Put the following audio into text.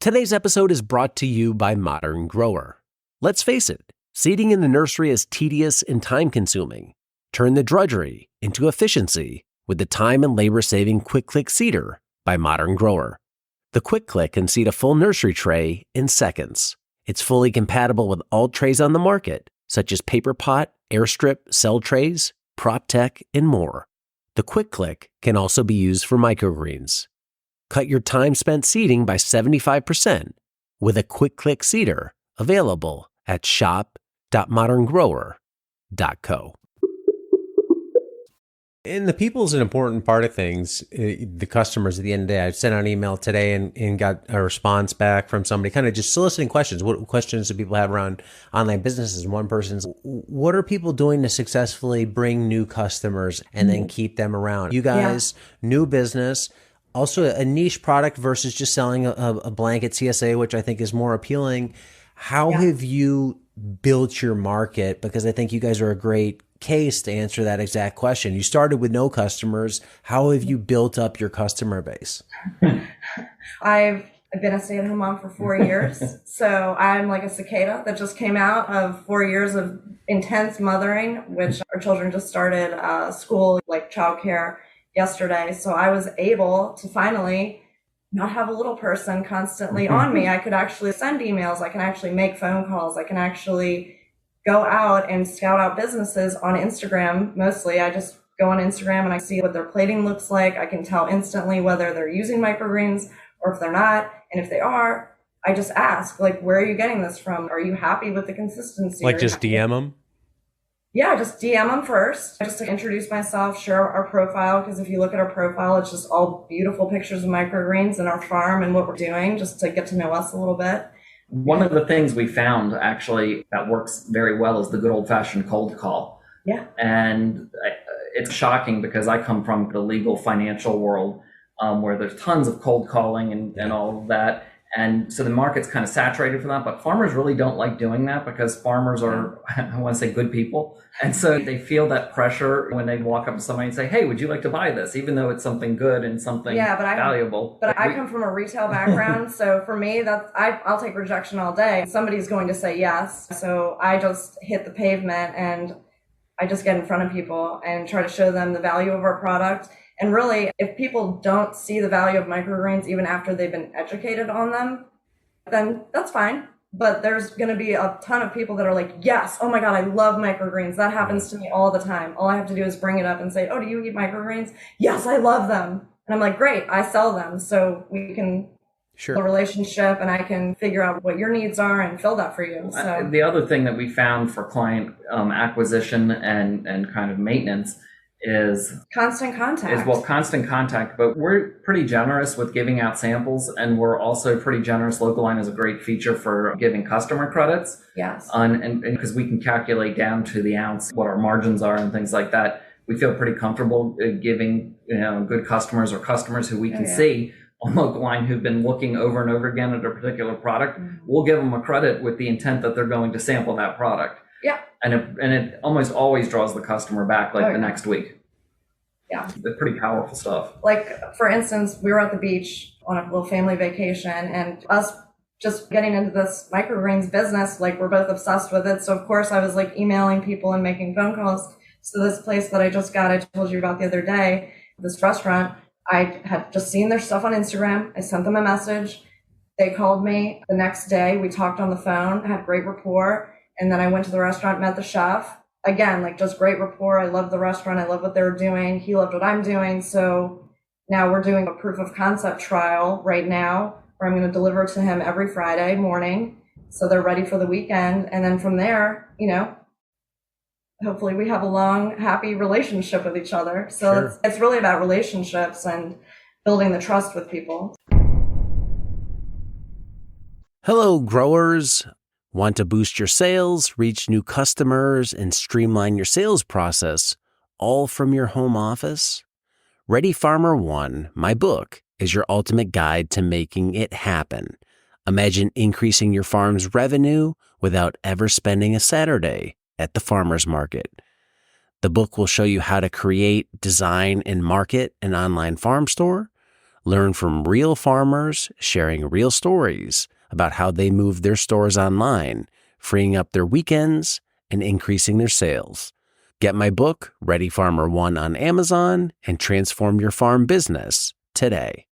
Today's episode is brought to you by Modern Grower. Let's face it, seeding in the nursery is tedious and time-consuming. Turn the drudgery into efficiency with the time and labor-saving Quick Click Seeder by Modern Grower. The Quick Click can seed a full nursery tray in seconds. It's fully compatible with all trays on the market, such as paper pot, airstrip, cell trays, prop tech, and more. The Quick Click can also be used for microgreens. Cut your time spent seeding by 75% with a Quick Click Seeder available at shop.moderngrower.co. And the people is an important part of things. The customers at the end of the day, I sent out an email today and got a response back from somebody kind of just soliciting questions. What questions do people have around online businesses? One person's, what are people doing to successfully bring new customers and then keep them around? You guys, new business, also a niche product versus just selling a blanket CSA, which I think is more appealing. How have you built your market? Because I think you guys are a great case to answer that exact question. You started with no customers. How have you built up your customer base? I've been a stay-at-home mom for 4 years. So I'm like a cicada that just came out of 4 years of intense mothering, which our children just started school, like childcare yesterday. So I was able to finally not have a little person constantly on me. I could actually send emails. I can actually make phone calls. I can actually go out and scout out businesses on Instagram. Mostly I just go on Instagram and I see what their plating looks like. I can tell instantly whether they're using microgreens or if they're not. And if they are, I just ask, like, where are you getting this from? Are you happy with the consistency? Like just DM them? Yeah, just DM them first, just to introduce myself, share our profile, because if you look at our profile, it's just all beautiful pictures of microgreens and our farm and what we're doing, just to get to know us a little bit. One of the things we found actually that works very well is the good old-fashioned cold call. Yeah. And it's shocking because I come from the legal financial world where there's tons of cold calling and all of that. And so the market's kind of saturated for that, but farmers really don't like doing that because farmers are, I want to say, good people. And so they feel that pressure when they walk up to somebody and say, hey, would you like to buy this? Even though it's something good and something valuable. But I come from a retail background. So for me, I'll take rejection all day. Somebody's going to say yes. So I just hit the pavement and I just get in front of people and try to show them the value of our product. And really, if people don't see the value of microgreens even after they've been educated on them, then that's fine. But there's going to be a ton of people that are like, yes, oh my God, I love microgreens. That happens to me all the time. All I have to do is bring it up and say, oh, do you eat microgreens? Yes, I love them. And I'm like, great, I sell them. So we can build a relationship and I can figure out what your needs are and fill that for you. So the other thing that we found for client acquisition and kind of maintenance is constant contact. Constant contact, but we're pretty generous with giving out samples, and we're also pretty generous. Local Line is a great feature for giving customer credits. Yes. And because we can calculate down to the ounce what our margins are and things like that, we feel pretty comfortable giving good customers or customers who we can see on Local Line who've been looking over and over again at a particular product. We'll give them a credit with the intent that they're going to sample that product. Yeah. And it almost always draws the customer back the next week. Yeah. It's pretty powerful stuff. Like, for instance, we were at the beach on a little family vacation and us just getting into this microgreens business, like we're both obsessed with it. So of course I was like emailing people and making phone calls. So this place that I told you about the other day, this restaurant, I had just seen their stuff on Instagram. I sent them a message. They called me the next day. We talked on the phone, had great rapport. And then I went to the restaurant, met the chef. Again, like just great rapport. I love the restaurant. I love what they were doing. He loved what I'm doing. So now we're doing a proof of concept trial right now where I'm going to deliver to him every Friday morning. So they're ready for the weekend. And then from there, hopefully we have a long, happy relationship with each other. So it's really about relationships and building the trust with people. Hello, growers. Want to boost your sales, reach new customers, and streamline your sales process, all from your home office? Ready Farmer 1, my book, is your ultimate guide to making it happen. Imagine increasing your farm's revenue without ever spending a Saturday at the farmer's market. The book will show you how to create, design, and market an online farm store, Learn from real farmers sharing real stories about how they moved their stores online, freeing up their weekends and increasing their sales. Get my book, Ready Farmer 1, on Amazon and transform your farm business today.